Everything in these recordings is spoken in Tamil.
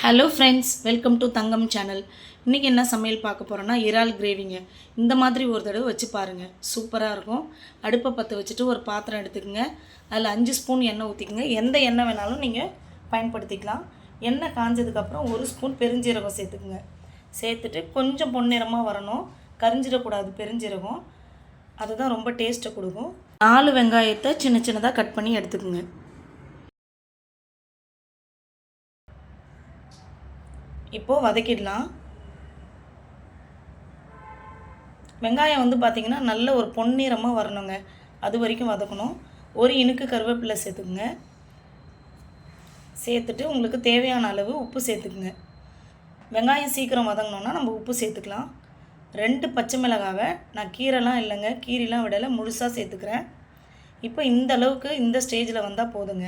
Hello friends, welcome to Thangam channel. இன்றைக்கி என்ன சமையல் பார்க்க போகிறோன்னா இறால் கிரேவிங்க. இந்த மாதிரி ஒரு தடவை வச்சு பாருங்கள், சூப்பராக இருக்கும். அடுப்பை பற்ற வச்சுட்டு ஒரு பாத்திரம் எடுத்துக்கோங்க. அதில் 5 ஸ்பூன் எண்ணெய் ஊற்றிக்கோங்க. எந்த எண்ணெய் வேணாலும் நீங்கள் பயன்படுத்திக்கலாம். எண்ணெய் காஞ்சதுக்கப்புறம் 1 ஸ்பூன் பெருஞ்சீரகம் சேர்த்துக்குங்க. சேர்த்துட்டு கொஞ்சம் பொன்னிறமாக வரணும், கரிஞ்சிடக்கூடாது. பெருஞ்சீரகம் அதுதான் ரொம்ப டேஸ்ட்டை கொடுக்கும். 4 வெங்காயத்தை சின்ன சின்னதாக கட் பண்ணி எடுத்துக்கோங்க. இப்போது வதக்கிடலாம். வெங்காயம் பார்த்திங்கன்னா நல்ல ஒரு பொன்னிறமாக வரணுங்க, அது வரைக்கும் வதக்கணும். ஒரு இனுக்கு கருவேப்பிலை சேர்த்துக்குங்க. சேர்த்துட்டு உங்களுக்கு தேவையான அளவு உப்பு சேர்த்துக்குங்க. வெங்காயம் சீக்கிரம் வதங்கணுன்னா நம்ம உப்பு சேர்த்துக்கலாம். 2 பச்சை மிளகாவை நான் கீரைலாம் இல்லைங்க, கீரைலாம் விடலை, முழுசாக சேர்த்துக்கிறேன். இப்போ இந்த அளவுக்கு இந்த ஸ்டேஜில் வந்தால் போதுங்க.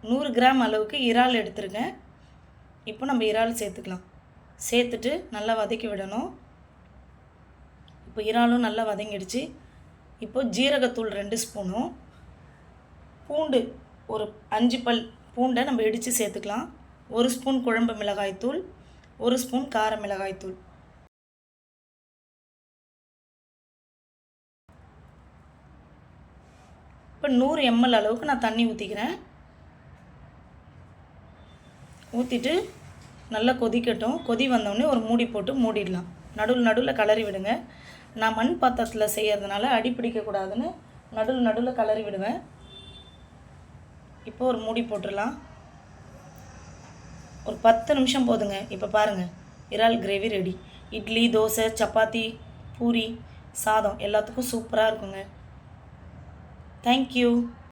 100 கிராம் அளவுக்கு இறால் எடுத்துருக்கேன். இப்போ நம்ம இறால் சேர்த்துக்கலாம். சேர்த்துட்டு நல்லா வதக்கி விடணும். இப்போ இறாலும் நல்லா வதங்கிடுச்சு. இப்போது ஜீரகத்தூள் 2 ஸ்பூனும், பூண்டு ஒரு 5 பல் பூண்டை நம்ம இடித்து சேர்த்துக்கலாம். 1 ஸ்பூன் குழம்பு மிளகாய்த்தூள், 1 ஸ்பூன் கார மிளகாய்த்தூள். இப்போ 100 ml அளவுக்கு நான் தண்ணி ஊற்றிக்கிறேன். ஊற்றிட்டு நல்லா கொதிக்கட்டும். கொதி வந்தோடனே ஒரு மூடி போட்டு மூடிடலாம். நடுவில் கிளறி விடுங்க. நான் மண் பாத்திரத்தில் செய்கிறதுனால அடி பிடிக்கக்கூடாதுன்னு நடுவில் கிளறி விடுவேன். இப்போ ஒரு மூடி போட்டுடலாம். ஒரு 10 நிமிஷம் போதுங்க. இப்போ பாருங்கள், இறால் கிரேவி ரெடி. இட்லி, தோசை, சப்பாத்தி, பூரி, சாதம் எல்லாத்துக்கும் சூப்பராக இருக்குங்க. தேங்க்யூ.